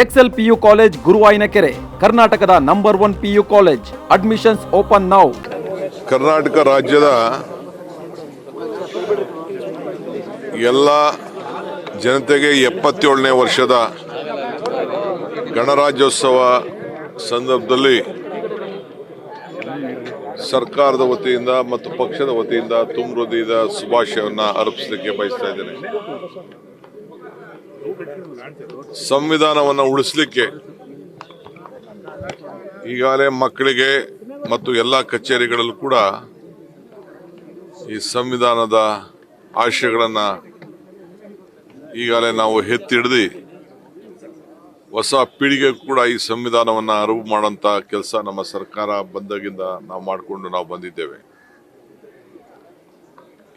Excel PU college ಗುರುವಾಯಿನಕೆರೆ, ಕರ್ನಾಟಕದ number 1 PU college. Admissions open now. Karnataka ರಾಜ್ಯದ ಎಲ್ಲ ಜನತೆಗೆ 77ನೇ ವರ್ಷದ ಗಣರಾಜ್ಯೋತ್ಸವ ಸಂದರ್ಭದಲ್ಲಿ ಸರ್ಕಾರದ ವತಿಯಿಂದ ಮತ್ತು ಪಕ್ಷದ ವತಿಯಿಂದ ತುಂಬ ಹೃದಯದ ಶುಭಾಶಯವನ್ನು ಅರ್ಪಿಸಲಿಕ್ಕೆ ಬಯಸ್ತಾ ಇದ್ದೇನೆ. ಸಂವಿಧಾನವನ್ನು ಉಳಿಸಲಿಕ್ಕೆ ಈಗಾಗಲೇ ಮಕ್ಕಳಿಗೆ ಮತ್ತು ಎಲ್ಲ ಕಚೇರಿಗಳಲ್ಲೂ ಕೂಡ ಈ ಸಂವಿಧಾನದ ಆಶಯಗಳನ್ನು ಈಗಾಗಲೇ ನಾವು ಎತ್ತಿಡಿದು ಹೊಸ ಪೀಳಿಗೆ ಕೂಡ ಈ ಸಂವಿಧಾನವನ್ನು ಅರಿವು ಮಾಡುವಂಥ ಕೆಲಸ ನಮ್ಮ ಸರ್ಕಾರ ಬಂದಾಗಿಂದ ನಾವು ಬಂದಿದ್ದೇವೆ.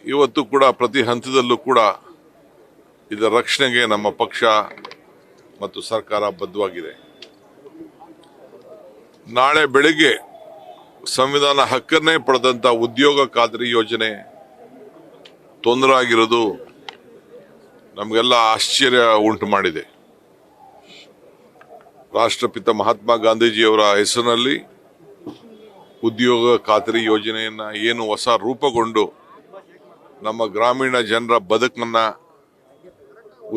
ಇವತ್ತು ಕೂಡ ಪ್ರತಿ ಹಂತದಲ್ಲೂ ಕೂಡ ಇದರ ರಕ್ಷಣೆಗೆ ನಮ್ಮ ಪಕ್ಷ ಮತ್ತು ಸರ್ಕಾರ ಬದ್ಧವಾಗಿದೆ. ನಾಳೆ ಬೆಳಿಗ್ಗೆ ಸಂವಿಧಾನ ಹಕ್ಕನ್ನೇ ಪಡೆದಂಥ ಉದ್ಯೋಗ ಖಾತ್ರಿ ಯೋಜನೆ ತೊಂದರೆ ಆಗಿರೋದು ನಮಗೆಲ್ಲ ಆಶ್ಚರ್ಯ ಉಂಟು ಮಾಡಿದೆ. ರಾಷ್ಟ್ರಪಿತ ಮಹಾತ್ಮ ಗಾಂಧೀಜಿಯವರ ಹೆಸರಿನಲ್ಲಿ ಉದ್ಯೋಗ ಖಾತ್ರಿ ಯೋಜನೆಯನ್ನು ಏನು ಹೊಸ ರೂಪುಗೊಂಡು ನಮ್ಮ ಗ್ರಾಮೀಣ ಜನರ ಬದುಕನ್ನ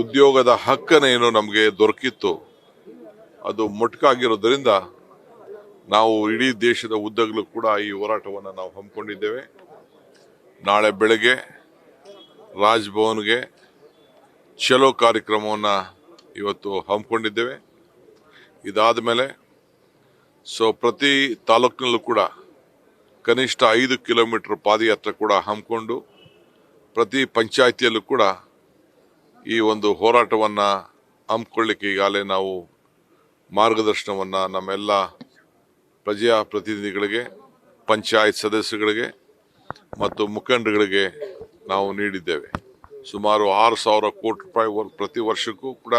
ಉದ್ಯೋಗದ ಹಕ್ಕನ್ನೇನು ನಮಗೆ ದೊರಕಿತ್ತು ಅದು ಮೊಟಕಾಗಿರೋದ್ರಿಂದ ನಾವು ಇಡೀ ದೇಶದ ಉದ್ದಗಲೂ ಕೂಡ ಈ ಹೋರಾಟವನ್ನು ನಾವು ಹಮ್ಮಿಕೊಂಡಿದ್ದೇವೆ. ನಾಳೆ ಬೆಳಗ್ಗೆ ರಾಜಭವನ್ಗೆ ಚಲೋ ಕಾರ್ಯಕ್ರಮವನ್ನು ಇವತ್ತು ಹಮ್ಮಿಕೊಂಡಿದ್ದೇವೆ. ಇದಾದ ಮೇಲೆ ಪ್ರತಿ ತಾಲೂಕಿನಲ್ಲೂ ಕೂಡ ಕನಿಷ್ಠ 5 ಕಿಲೋಮೀಟರ್ ಪಾದಯಾತ್ರೆ ಕೂಡ ಹಮ್ಮಿಕೊಂಡು ಪ್ರತಿ ಪಂಚಾಯಿತಿಯಲ್ಲೂ ಕೂಡ ಈ ಒಂದು ಹೋರಾಟವನ್ನು ಹಮ್ಮಿಕೊಳ್ಳಿಕ್ಕೆ ಈಗಾಗಲೇ ನಾವು ಮಾರ್ಗದರ್ಶನವನ್ನು ನಮ್ಮೆಲ್ಲ ಪ್ರಜಾಪ್ರತಿನಿಧಿಗಳಿಗೆ, ಪಂಚಾಯತ್ ಸದಸ್ಯಗಳಿಗೆ ಮತ್ತು ಮುಖಂಡರುಗಳಿಗೆ ನಾವು ನೀಡಿದ್ದೇವೆ. ಸುಮಾರು 6,000 ಕೋಟಿ ರೂಪಾಯಿ ಪ್ರತಿ ವರ್ಷಕ್ಕೂ ಕೂಡ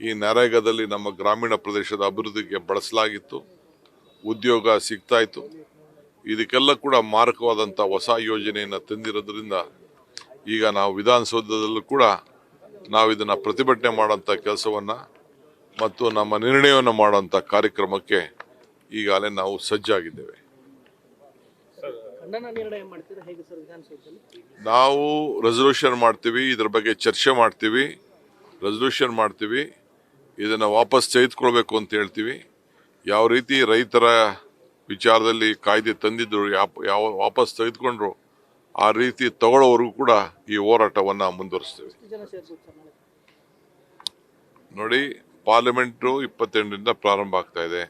ಈ ನರೇಗಾದಲ್ಲಿ ನಮ್ಮ ಗ್ರಾಮೀಣ ಪ್ರದೇಶದ ಅಭಿವೃದ್ಧಿಗೆ ಬಳಸಲಾಗಿತ್ತು. ಉದ್ಯೋಗ ಸಿಗ್ತಾ ಇತ್ತು. ಇದಕ್ಕೆಲ್ಲ ಕೂಡ ಮಾರಕವಾದಂಥ ಹೊಸ ಯೋಜನೆಯನ್ನು ತಂದಿರೋದ್ರಿಂದ ಈಗ ನಾವು ವಿಧಾನಸೌಧದಲ್ಲೂ ಕೂಡ ನಾವು ಇದನ್ನು ಪ್ರತಿಭಟನೆ ಮಾಡುವಂಥ ಕೆಲಸವನ್ನು ಮತ್ತು ನಮ್ಮ ನಿರ್ಣಯವನ್ನು ಮಾಡುವಂಥ ಕಾರ್ಯಕ್ರಮಕ್ಕೆ ಈಗಾಗಲೇ ನಾವು ಸಜ್ಜಾಗಿದ್ದೇವೆ. ನಾವು ರೆಸಲ್ಯೂಷನ್ ಮಾಡ್ತೀವಿ, ಇದರ ಬಗ್ಗೆ ಚರ್ಚೆ ಮಾಡ್ತೀವಿ, ರೆಸಲ್ಯೂಷನ್ ಮಾಡ್ತೀವಿ, ಇದನ್ನು ವಾಪಸ್ ತೆಗೆದುಕೊಳ್ಬೇಕು ಅಂತ ಹೇಳ್ತೀವಿ. ಯಾವ ರೀತಿ ರೈತರ ವಿಚಾರದಲ್ಲಿ ಕಾಯ್ದೆ ತಂದಿದ್ರು ಯಾವ ವಾಪಸ್ ತೆಗೆದುಕೊಂಡ್ರು ಆ ರೀತಿ ತಗೊಳ್ಳೋವರೆಗೂ ಕೂಡ ಈ ಹೋರಾಟವನ್ನು ಮುಂದುವರಿಸ್ತೇವೆ. ನೋಡಿ, ಪಾರ್ಲಿಮೆಂಟು 28ರಿಂದ ಪ್ರಾರಂಭ ಆಗ್ತಾ ಇದೆ.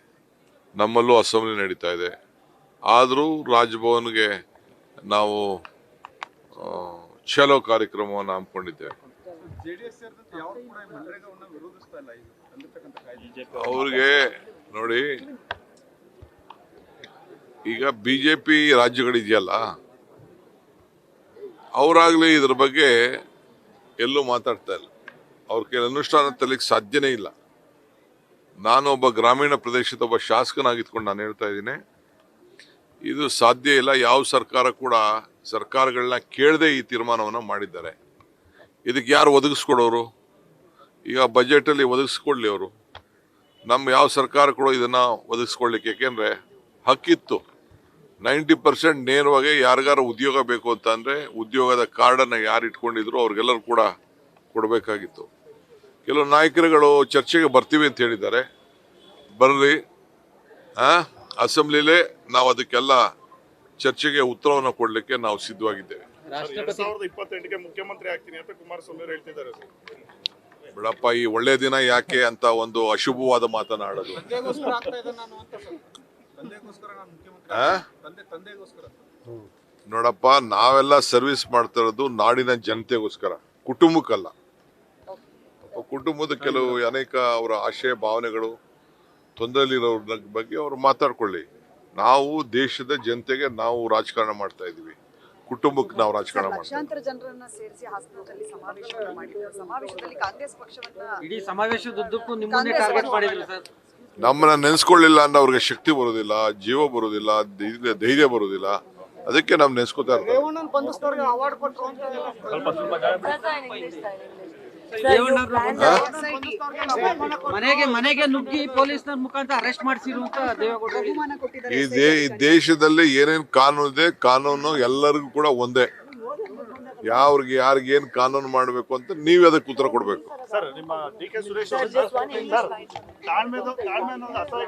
ನಮ್ಮಲ್ಲೂ ಅಸೆಂಬ್ಲಿ ನಡೀತಾ ಇದೆ. ಆದರೂ ರಾಜಭವನ್ಗೆ ನಾವು ಚಲೋ ಕಾರ್ಯಕ್ರಮವನ್ನು ಹಮ್ಮಿಕೊಂಡಿದ್ದೇವೆ. ಅವ್ರಿಗೆ ನೋಡಿ, ಈಗ ಬಿಜೆಪಿ ರಾಜ್ಯಗಳಿದೆಯಲ್ಲ, ಅವರಾಗ್ಲಿ ಇದ್ರ ಬಗ್ಗೆ ಎಲ್ಲೂ ಮಾತಾಡ್ತಾ ಇಲ್ಲ. ಅವ್ರ ಕೈಲಿ ಅನುಷ್ಠಾನ ತರಲಿಕ್ಕೆ ಸಾಧ್ಯನೇ ಇಲ್ಲ. ನಾನು ಒಬ್ಬ ಗ್ರಾಮೀಣ ಪ್ರದೇಶದ ಒಬ್ಬ ಶಾಸಕನಾಗಿದ್ಕೊಂಡು ನಾನು ಹೇಳ್ತಾ ಇದ್ದೀನಿ, ಇದು ಸಾಧ್ಯ ಇಲ್ಲ. ಯಾವ ಸರ್ಕಾರ ಕೂಡ ಸರ್ಕಾರಗಳನ್ನ ಕೇಳದೆ ಈ ತೀರ್ಮಾನವನ್ನು ಮಾಡಿದ್ದಾರೆ. ಇದಕ್ಕೆ ಯಾರು ಒದಗಿಸ್ಕೊಡೋರು? ಈಗ ಬಜೆಟಲ್ಲಿ ಒದಗಿಸ್ಕೊಡ್ಲಿ ಅವರು. ನಮ್ಮ ಯಾವ ಸರ್ಕಾರ ಕೂಡ ಇದನ್ನು ಒದಗಿಸ್ಕೊಡ್ಲಿಕ್ಕೆ, ಯಾಕೆಂದರೆ ಹಕ್ಕಿತ್ತು. 90% ನೇರವಾಗಿ ಯಾರಿಗಾರು ಉದ್ಯೋಗ ಬೇಕು ಅಂತ ಅಂದರೆ ಉದ್ಯೋಗದ ಕಾರ್ಡನ್ನು ಯಾರು ಇಟ್ಕೊಂಡಿದ್ರು ಅವ್ರಿಗೆಲ್ಲರೂ ಕೂಡ ಕೊಡಬೇಕಾಗಿತ್ತು. ಕೆಲವು ನಾಯಕರುಗಳು ಚರ್ಚೆಗೆ ಬರ್ತೀವಿ ಅಂತ ಹೇಳಿದ್ದಾರೆ. ಬರಲಿ, ಅಸೆಂಬ್ಲಿಲೇ ನಾವು ಅದಕ್ಕೆಲ್ಲ ಚರ್ಚೆಗೆ ಉತ್ತರವನ್ನು ಕೊಡಲಿಕ್ಕೆ ನಾವು ಸಿದ್ಧವಾಗಿದ್ದೇವೆ. 2028ಕ್ಕೆ ಮುಖ್ಯಮಂತ್ರಿ ಆಗ್ತೀನಿ ಅಂತ ಕುಮಾರಸ್ವಾಮಿ ಅವರು ಹೇಳ್ತಿದ್ದಾರೆ. ಬಿಡಪ್ಪ, ಈ ಒಳ್ಳೆ ದಿನ ಯಾಕೆ ಅಂತ ಒಂದು ಅಶುಭವಾದ ಮಾತನಾಡೋದು. ನೋಡಪ್ಪ, ನಾವೆಲ್ಲ ಸರ್ವಿಸ್ ಮಾಡ್ತಾ ಇರೋದು ನಾಡಿನ ಜನತೆಗೋಸ್ಕರ, ಕುಟುಂಬಕ್ಕಲ್ಲ. ಕುಟುಂಬದ ಕೆಲವು ಅನೇಕ ಅವರ ಆಶಯ ಭಾವನೆಗಳು ತೊಂದರೆಲಿರೋರ ಬಗ್ಗೆ ಅವರು ಮಾತಾಡ್ಕೊಳ್ಳಿ. ನಾವು ದೇಶದ ಜನತೆಗೆ ನಾವು ರಾಜಕಾರಣ ಮಾಡ್ತಾ ಇದೀವಿ, ಕುಟುಂಬಕ್ಕೆ ನಾವು ರಾಜಕಾರಣ ಮಾಡ್ತೀವಿ. ಲಕ್ಷಾಂತರ ಜನರನ್ನ ಸೇರಿಸಿ ಹಾಸನದಲ್ಲಿ ಸಮಾವೇಶವನ್ನು ಮಾಡಿದ್ರು. ಸಮಾವೇಶದಲ್ಲಿ ಕಾಂಗ್ರೆಸ್ ಪಕ್ಷವನ್ನ ಇಡೀ ಸಮಾವೇಶದುದ್ದಕ್ಕೂ ನಿಮ್ಮನ್ನೇ ಟಾರ್ಗೆಟ್ ಮಾಡಿದ್ರು ಸರ್. ನಮ್ಮನ್ನ ನೆನೆಸ್ಕೊಳ್ಳಿಲ್ಲ ಅಂದ್ರೆ ಅವ್ರಿಗೆ ಶಕ್ತಿ ಬರೋದಿಲ್ಲ, ಜೀವ ಬರೋದಿಲ್ಲ, ಧೈರ್ಯ ಬರೋದಿಲ್ಲ. ಅದಕ್ಕೆ ನಾವು ನೆನೆಸ್ಕೋತಾ ಇರ್ತೀವಿ. ಮನೆಗೆ ನುಗ್ಗಿ ಪೊಲೀಸ್ನವ್ರ ಮುಖಾಂತರ ಅರೆಸ್ಟ್ ಮಾಡಿಸಿರು ಅಂತ ದೇವೇಗೌಡರು ಹೇಳಿದ್ರು. ಬಹುಮಾನ ಕೊಟ್ಟಿದ್ದಾರೆ. ಈ ದೇಶದಲ್ಲಿ ಏನೇನ್ ಕಾನೂನು ಇದೆ, ಕಾನೂನು ಎಲ್ಲರಿಗೂ ಕೂಡ ಒಂದೇ. ಯಾರಿಗೆ ಏನ್ ಕಾನೂನು ಮಾಡಬೇಕು ಅಂತ ನೀವೇ ಅದಕ್ಕೆ ಉತ್ತರ ಕೊಡ್ಬೇಕು. ಸರ್ ನಿಮ್ಮ ಡಿ ಕೆ ಸುರೇಶ್ ಅವರು ಸರ್ ತಾಳ್ಮೆ ಅನ್ನೋದು ಅಸಹ್ಯ.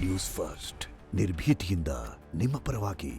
ನ್ಯೂಸ್ ಫಸ್ಟ್ ನಿರ್ಭೀತಿಯಿಂದ ನಿಮ್ಮ ಪರವಾಗಿ.